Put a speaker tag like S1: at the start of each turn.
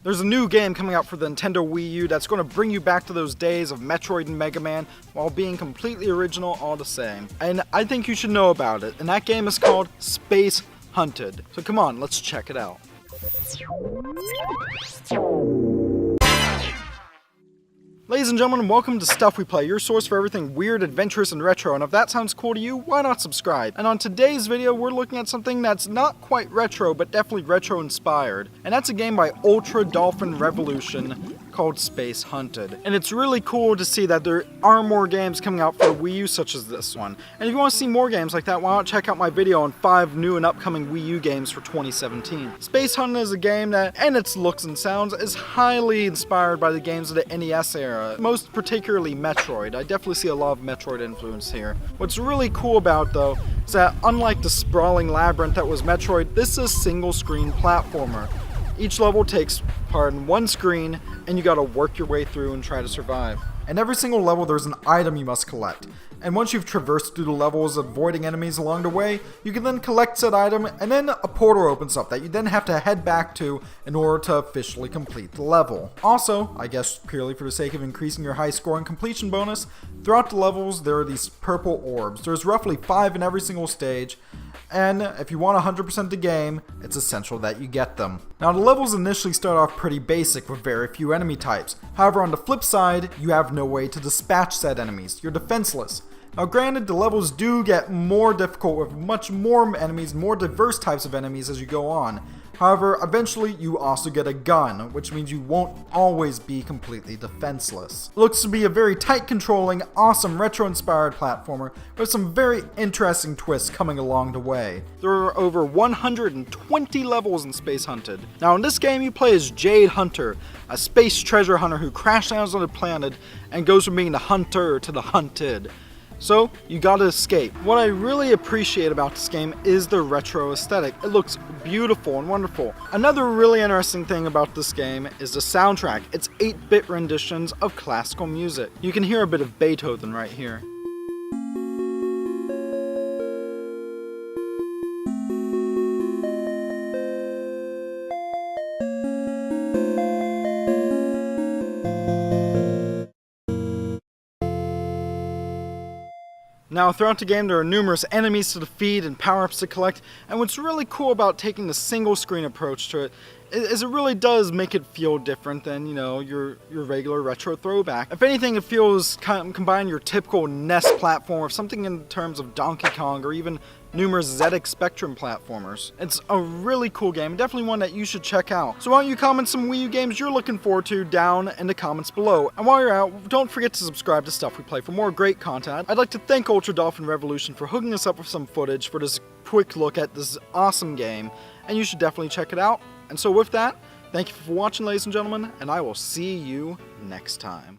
S1: There's a new game coming out for the Nintendo Wii U that's going to bring you back to those days of Metroid and Mega Man while being completely original all the same. And I think you should know about it, and that game is called Space Hunted. So come on, let's check it out. Ladies and gentlemen, welcome to Stuff We Play, your source for everything weird, adventurous, and retro, and if that sounds cool to you, why not subscribe? And on today's video, we're looking at something that's not quite retro, but definitely retro-inspired, and that's a game by Ultra Dolphin Revolution called Space Hunted. And it's really cool to see that there are more games coming out for Wii U such as this one. And if you want to see more games like that, why not check out my video on 5 new and upcoming Wii U games for 2017. Space Hunted is a game that, and its looks and sounds, is highly inspired by the games of the NES era, most particularly Metroid. I definitely see a lot of Metroid influence here. What's really cool about it, though, is that unlike the sprawling labyrinth that was Metroid, this is a single screen platformer. Each level takes part in one screen, and you gotta work your way through and try to survive. In every single level, there's an item you must collect. And once you've traversed through the levels, avoiding enemies along the way, you can then collect said item, and then a portal opens up that you then have to head back to in order to officially complete the level. Also, I guess purely for the sake of increasing your high score and completion bonus, throughout the levels there are these purple orbs. There's roughly 5 in every single stage, and if you want 100% the game, it's essential that you get them. Now the levels initially start off pretty basic with very few enemy types. However, on the flip side, you have no way to dispatch said enemies. You're defenseless. Now granted, the levels do get more difficult with much more enemies, more diverse types of enemies as you go on. However, eventually you also get a gun, which means you won't always be completely defenseless. It looks to be a very tight controlling, awesome retro-inspired platformer with some very interesting twists coming along the way. There are over 120 levels in Space Hunted. Now in this game you play as Jade Hunter, a space treasure hunter who crash lands on a planet and goes from being the hunter to the hunted. So, you gotta escape. What I really appreciate about this game is the retro aesthetic. It looks beautiful and wonderful. Another really interesting thing about this game is the soundtrack. It's 8-bit renditions of classical music. You can hear a bit of Beethoven right here. Now throughout the game there are numerous enemies to defeat and power-ups to collect, and what's really cool about taking the single screen approach to it is it really does make it feel different than, you know, your regular retro throwback. If anything, it feels combine your typical NES platform with something in terms of Donkey Kong or even numerous ZX Spectrum platformers. It's a really cool game, definitely one that you should check out. So why don't you comment some Wii U games you're looking forward to down in the comments below. And while you're out, don't forget to subscribe to Stuff We Play for more great content. I'd like to thank Ultra Dolphin Revolution for hooking us up with some footage for this quick look at this awesome game, and you should definitely check it out. And so with that, thank you for watching, ladies and gentlemen, and I will see you next time.